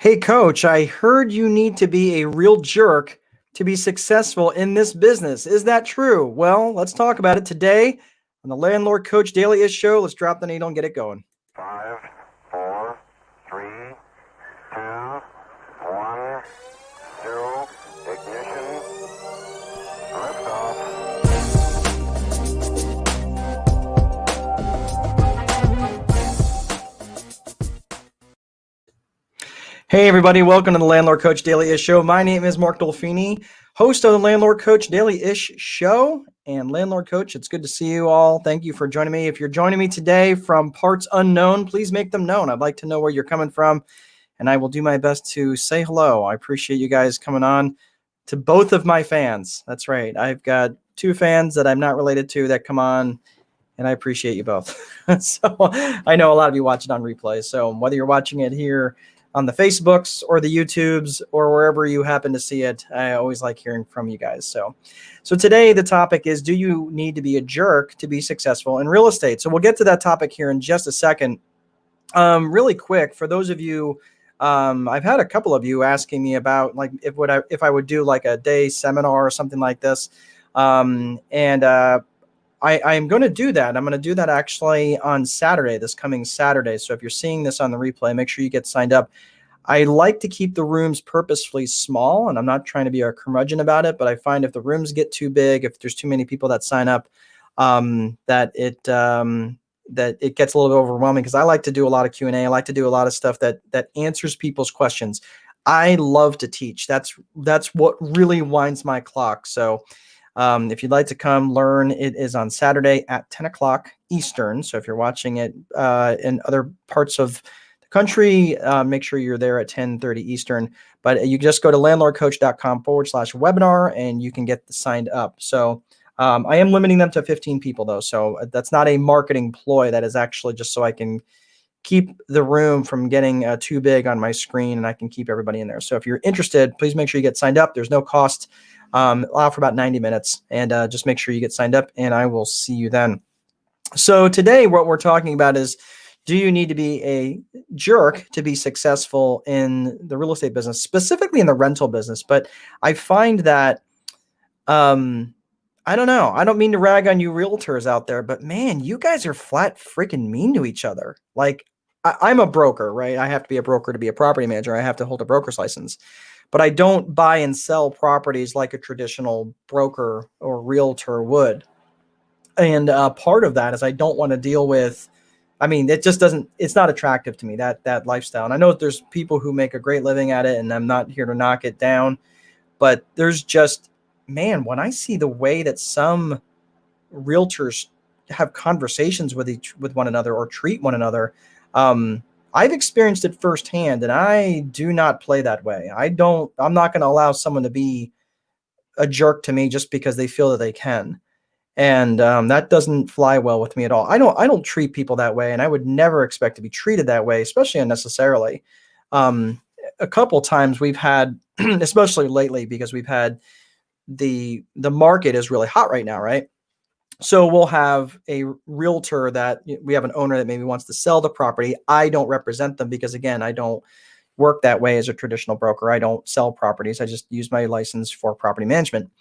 Hey, coach, I heard you need to be a real jerk to be successful in this business. Is that true? Well, let's talk about it today on the Landlord Coach Dailyish show. Let's drop the needle and get it going. 5, 4, 3, 2, 1, 0, ignition, liftoff. Hey, everybody, welcome to the Landlord Coach Dailyish show. My name is Mark Dolfini, host of the Landlord Coach Dailyish show. And Landlord Coach, it's good to see you all. Thank you for joining me. If you're joining me today from parts unknown, please make them known. I'd like to know where you're coming from, and I will do my best to say hello. I appreciate you guys coming on. To both of my fans. That's right. I've got two fans that I'm not related to that come on, and I appreciate you both. So I know a lot of you watch it on replay. So whether you're watching it here on the Facebooks or the YouTubes or wherever you happen to see it, I always like hearing from you guys. So today the topic is, do you need to be a jerk to be successful in real estate? So we'll get to that topic here in just a second. Really quick, for those of you, I've had a couple of you asking me about like if I would do like a day seminar or something like this. I am going to do that. I'm going to do that actually on Saturday, this coming Saturday. So if you're seeing this on the replay, make sure you get signed up. I like to keep the rooms purposefully small, and I'm not trying to be a curmudgeon about it, but I find if the rooms get too big, if there's too many people that sign up, that it gets a little bit overwhelming, because I like to do a lot of Q&A. I like to do a lot of stuff that answers people's questions. I love to teach. That's what really winds my clock. So if you'd like to come learn, it is on Saturday at 10 o'clock Eastern. So if you're watching it in other parts of the country, make sure you're there at 10:30 Eastern. But you just go to landlordcoach.com/webinar and you can get signed up. So I am limiting them to 15 people, though. So that's not a marketing ploy. That is actually just so I can keep the room from getting too big on my screen, and I can keep everybody in there. So if you're interested, please make sure you get signed up. There's no cost. Allow for about 90 minutes, and just make sure you get signed up, and I will see you then. So today what we're talking about is, do you need to be a jerk to be successful in the real estate business, specifically in the rental business? But I find that, I don't know. I don't mean to rag on you realtors out there, but man, you guys are flat freaking mean to each other. Like, I'm a broker, right? I have to be a broker to be a property manager. I have to hold a broker's license. But I don't buy and sell properties like a traditional broker or realtor would. And part of that is I don't want to deal with, it just doesn't, it's not attractive to me, that lifestyle. And I know there's people who make a great living at it, and I'm not here to knock it down, but there's just, man, when I see the way that some realtors have conversations with one another or treat one another, I've experienced it firsthand, and I do not play that way. I'm not going to allow someone to be a jerk to me just because they feel that they can. And that doesn't fly well with me at all. I don't treat people that way, and I would never expect to be treated that way, especially unnecessarily. A couple times we've had, especially lately, because we've had the market is really hot right now, right? So we'll have a realtor that we have an owner that maybe wants to sell the property. I don't represent them because, again, I don't work that way as a traditional broker. I don't sell properties. I just use my license for property management.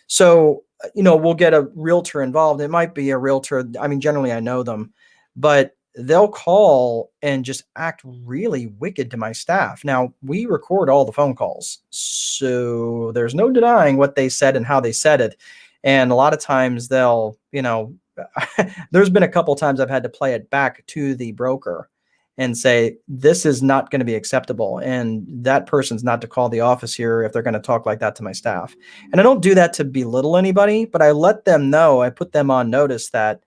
So, we'll get a realtor involved. It might be a realtor. Generally I know them, but they'll call and just act really wicked to my staff. Now, we record all the phone calls, so there's no denying what they said and how they said it. And a lot of times they'll, there's been a couple times I've had to play it back to the broker and say, this is not going to be acceptable. And that person's not to call the office here if they're going to talk like that to my staff. And I don't do that to belittle anybody, but I let them know, I put them on notice that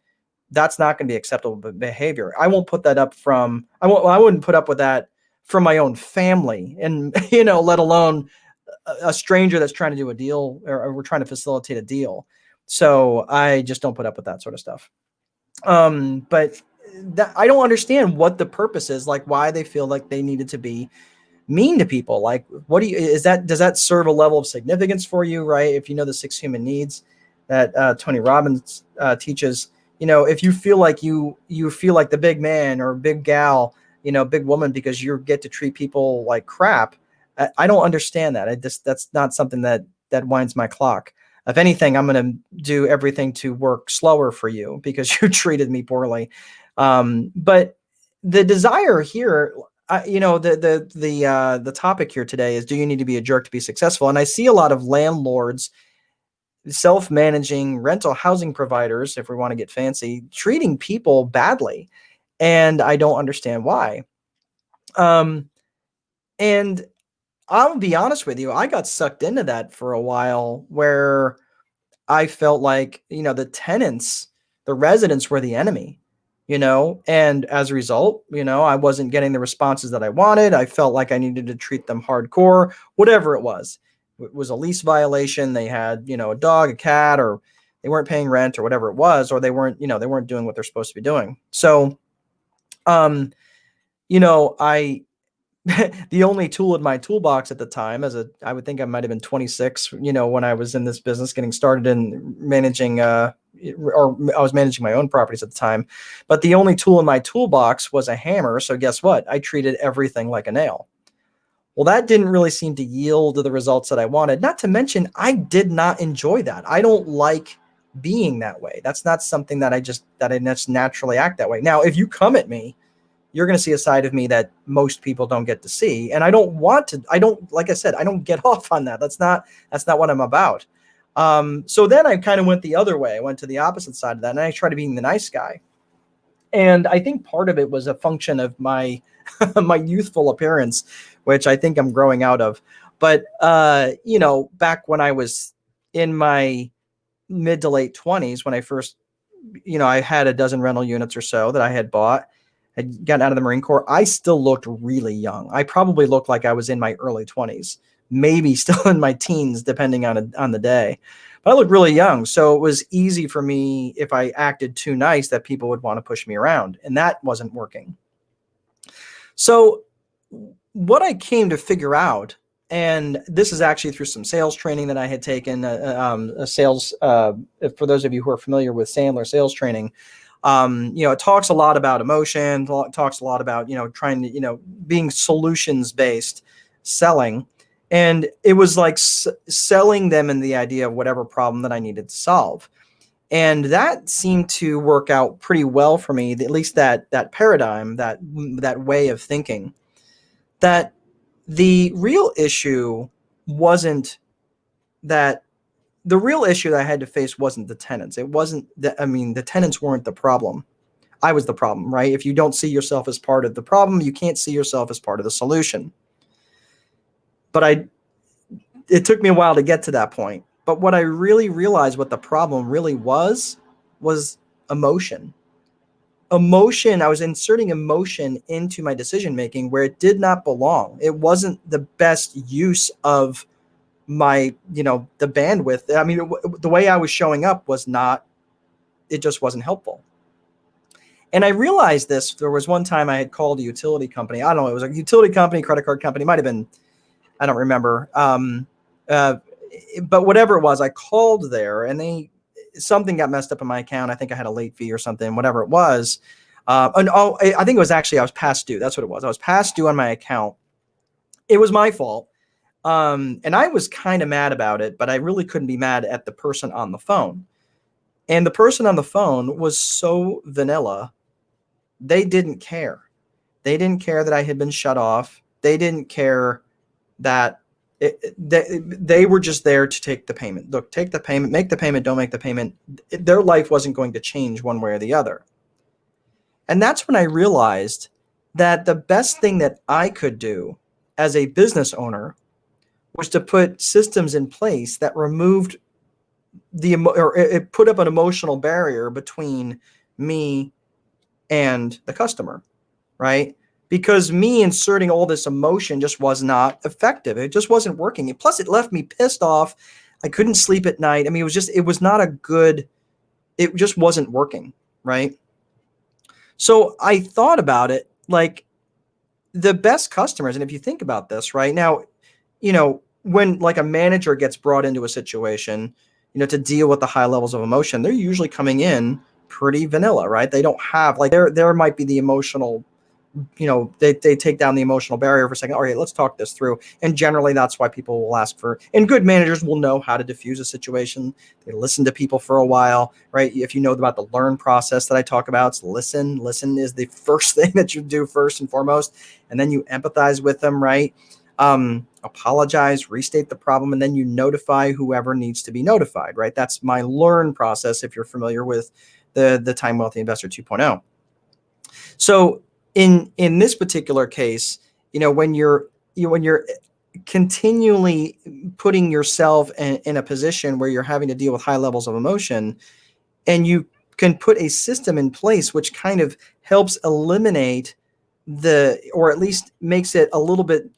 that's not going to be acceptable behavior. I won't put that up I wouldn't put up with that from my own family, and, let alone a stranger that's trying to do a deal, or we're trying to facilitate a deal. So I just don't put up with that sort of stuff. But I don't understand what the purpose is, like why they feel like they needed to be mean to people. Like, does that serve a level of significance for you, right? If you know the 6 human needs that Tony Robbins teaches, if you feel like you feel like the big man or big gal big woman because you get to treat people like crap. I don't understand that. That's not something that winds my clock. If anything, I'm going to do everything to work slower for you because you treated me poorly. But the desire here, the topic here today is, do you need to be a jerk to be successful? And I see a lot of landlords, self-managing rental housing providers, if we want to get fancy, treating people badly. And I don't understand why. And I'll be honest with you, I got sucked into that for a while where I felt like, the residents were the enemy, and as a result, I wasn't getting the responses that I wanted. I felt like I needed to treat them hardcore, whatever it was. It was a lease violation. They had, a dog, a cat, or they weren't paying rent or whatever it was, or they weren't doing what they're supposed to be doing. So, I the only tool in my toolbox at the time, I would think I might have been 26, when I was in this business getting started in managing, or I was managing my own properties at the time, but the only tool in my toolbox was a hammer. So guess what? I treated everything like a nail. Well, that didn't really seem to yield the results that I wanted. Not to mention, I did not enjoy that. I don't like being that way. That's not something that I just naturally act that way. Now, if you come at me, you're going to see a side of me that most people don't get to see. And like I said, I don't get off on that. That's not what I'm about. So then I kind of went the other way. I went to the opposite side of that, and I tried being the nice guy. And I think part of it was a function of my my youthful appearance, which I think I'm growing out of. But back when I was in my mid to late 20s, when I first, I had a dozen rental units or so that I had bought. Had gotten out of the Marine Corps, I still looked really young. I probably looked like I was in my early 20s, maybe still in my teens, depending on the day. But I looked really young, so it was easy for me, if I acted too nice, that people would want to push me around, and that wasn't working. So what I came to figure out, and this is actually through some sales training that I had taken, a sales, for those of you who are familiar with Sandler sales training, it talks a lot about emotion, talks a lot about, trying to, being solutions based selling. And it was like selling them in the idea of whatever problem that I needed to solve. And that seemed to work out pretty well for me, at least that paradigm, that way of thinking. That the real issue wasn't that the real issue that I had to face wasn't the tenants. It wasn't the tenants weren't the problem. I was the problem, right? If you don't see yourself as part of the problem, you can't see yourself as part of the solution. But it took me a while to get to that point. But what I really realized what the problem really was emotion. Emotion, I was inserting emotion into my decision-making where it did not belong. It wasn't the best use of my, the bandwidth. The way I was showing up it just wasn't helpful. And I realized this. There was one time I had called a utility company. I don't know. It was a utility company, credit card company. Might've been, I don't remember. But whatever it was, I called there and something got messed up in my account. I think I had a late fee or something, whatever it was. I think it was actually, I was past due. That's what it was. I was past due on my account. It was my fault. And I was kind of mad about it, but I really couldn't be mad at the person on the phone. And the person on the phone was so vanilla. They didn't care. They didn't care that I had been shut off. They didn't care that they were just there to take the payment. Look, take the payment, make the payment, don't make the payment. Their life wasn't going to change one way or the other. And that's when I realized that the best thing that I could do as a business owner was to put systems in place that removed it put up an emotional barrier between me and the customer, right? Because me inserting all this emotion just was not effective. It just wasn't working. And plus, it left me pissed off. I couldn't sleep at night. It just wasn't working, right? So I thought about it like the best customers. And if you think about this right now, when like a manager gets brought into a situation, to deal with the high levels of emotion, they're usually coming in pretty vanilla, right? They don't have there might be the emotional they take down the emotional barrier for a second. All right, let's talk this through. And generally that's why people will ask for, and good managers will know how to diffuse a situation. They listen to people for a while, right? If you know about the learn process that I talk about, it's listen is the first thing that you do first and foremost. And then you empathize with them, right? Apologize, restate the problem, and then you notify whoever needs to be notified, right? That's my learn process if you're familiar with the Time Wealthy Investor 2.0. So in this particular case, when you're continually putting yourself in a position where you're having to deal with high levels of emotion, and you can put a system in place which kind of helps eliminate or at least makes it a little bit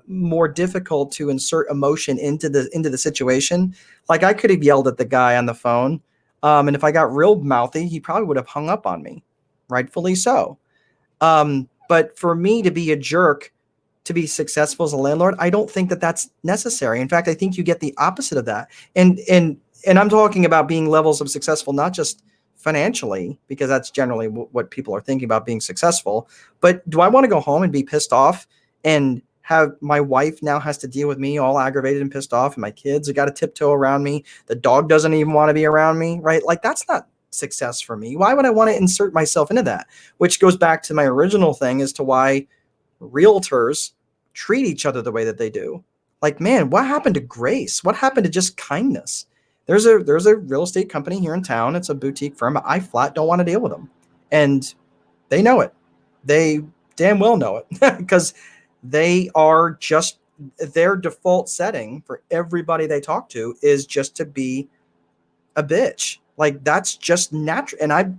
more difficult to insert emotion into the situation. Like I could have yelled at the guy on the phone, and if I got real mouthy, he probably would have hung up on me, rightfully so. But for me to be a jerk to be successful as a landlord, I don't think that that's necessary. In fact, I think you get the opposite of that. And I'm talking about being levels of successful, not just financially, because that's generally what people are thinking about being successful. But do I want to go home and be pissed off and have my wife now has to deal with me all aggravated and pissed off, and my kids have got to tiptoe around me? The dog doesn't even want to be around me, right? Like that's not success for me. Why would I want to insert myself into that? Which goes back to my original thing as to why realtors treat each other the way that they do. Like, man, what happened to grace? What happened to just kindness? There's a real estate company here in town. It's a boutique firm. I flat don't want to deal with them. And they know it. They damn well know it because they are just, their default setting for everybody they talk to is just to be a bitch. Like that's just natural. And I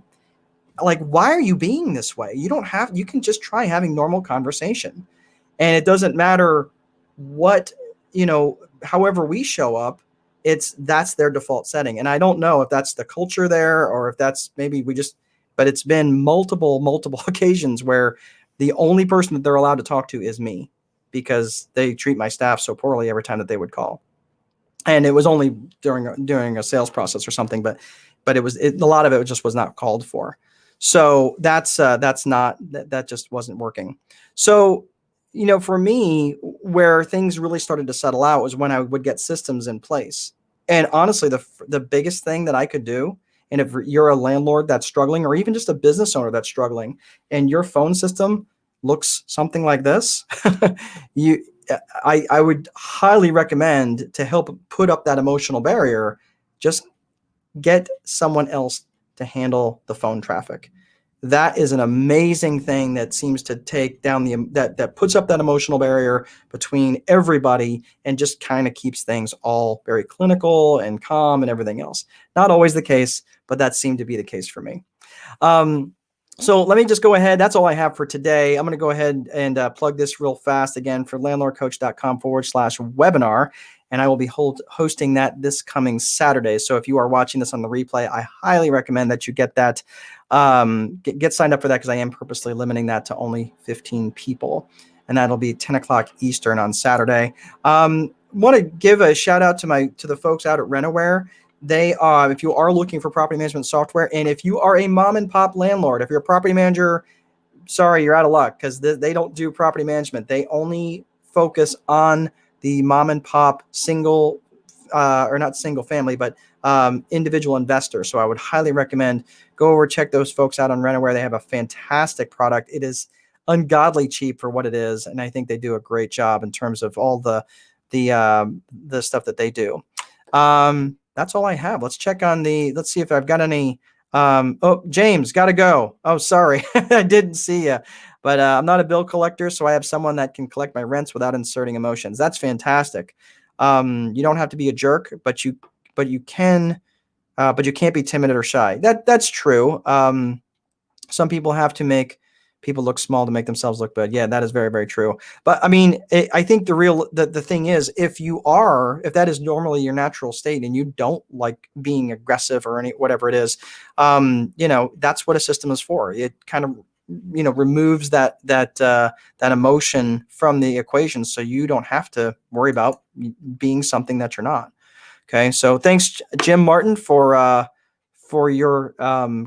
like, why are you being this way? You can just try having normal conversation. And it doesn't matter what, however we show up, that's their default setting. And I don't know if that's the culture there or if that's maybe but it's been multiple occasions where the only person that they're allowed to talk to is me because they treat my staff so poorly every time that they would call. And it was only during a sales process or something, but a lot of it just was not called for. So that just wasn't working. So, for me, where things really started to settle out was when I would get systems in place. And honestly, the biggest thing that I could do, and if you're a landlord that's struggling, or even just a business owner that's struggling, and your phone system looks something like this, I would highly recommend, to help put up that emotional barrier, just get someone else to handle the phone traffic. That is an amazing thing that seems to take down that puts up that emotional barrier between everybody and just kind of keeps things all very clinical and calm and everything else. Not always the case, but that seemed to be the case for me. So let me just go ahead. That's all I have for today. I'm going to go ahead and plug this real fast again for landlordcoach.com/webinar. And I will be hosting that this coming Saturday. So if you are watching this on the replay, I highly recommend that you get that, get signed up for that, because I am purposely limiting that to only 15 people. And that'll be 10 o'clock Eastern on Saturday. Want to give a shout out to the folks out at Rentaware. They if you are looking for property management software, and if you are a mom and pop landlord, if you're a property manager, sorry, you're out of luck, because they don't do property management. They only focus on the mom and pop single, or not single family, but individual investors. So I would highly recommend go over, check those folks out on Rentaware. They have a fantastic product. It is ungodly cheap for what it is, and I think they do a great job in terms of all the stuff that they do. That's all I have. Let's check on let's see if I've got any. Oh, James, got to go. Oh, sorry. I didn't see you, but I'm not a bill collector, so I have someone that can collect my rents without inserting emotions. That's fantastic. You don't have to be a jerk, but you can't be timid or shy. That's true. Some people have to make people look small to make themselves look good. Yeah, that is very, very true. But I mean, I think the thing is, if that is normally your natural state and you don't like being aggressive or whatever it is, that's what a system is for. It kind of, removes that emotion from the equation, so you don't have to worry about being something that you're not. Okay. So thanks, Jim Martin, for for your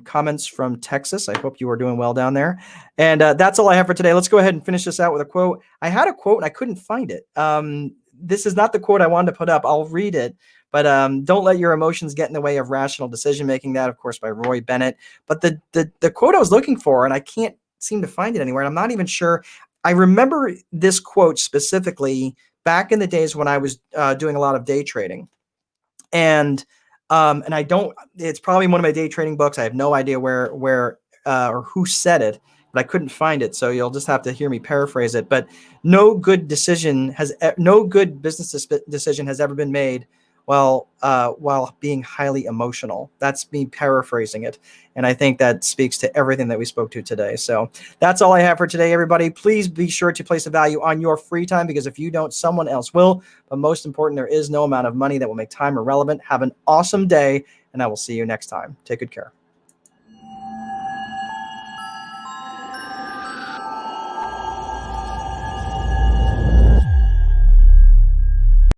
comments from Texas. I hope you are doing well down there. And that's all I have for today. Let's go ahead and finish this out with a quote. I had a quote and I couldn't find it. This is not the quote I wanted to put up. I'll read it. But don't let your emotions get in the way of rational decision making. That, of course, by Roy Bennett. But the quote I was looking for, and I can't seem to find it anywhere. And I'm not even sure. I remember this quote specifically back in the days when I was doing a lot of day trading. And I don't, it's probably one of my day trading books. I have no idea where or who said it, but I couldn't find it. So you'll just have to hear me paraphrase it. But no good business decision has ever been made while being highly emotional. That's me paraphrasing it. And I think that speaks to everything that we spoke to today. So that's all I have for today, everybody. Please be sure to place a value on your free time, because if you don't, someone else will. But most important, there is no amount of money that will make time irrelevant. Have an awesome day, and I will see you next time. Take good care.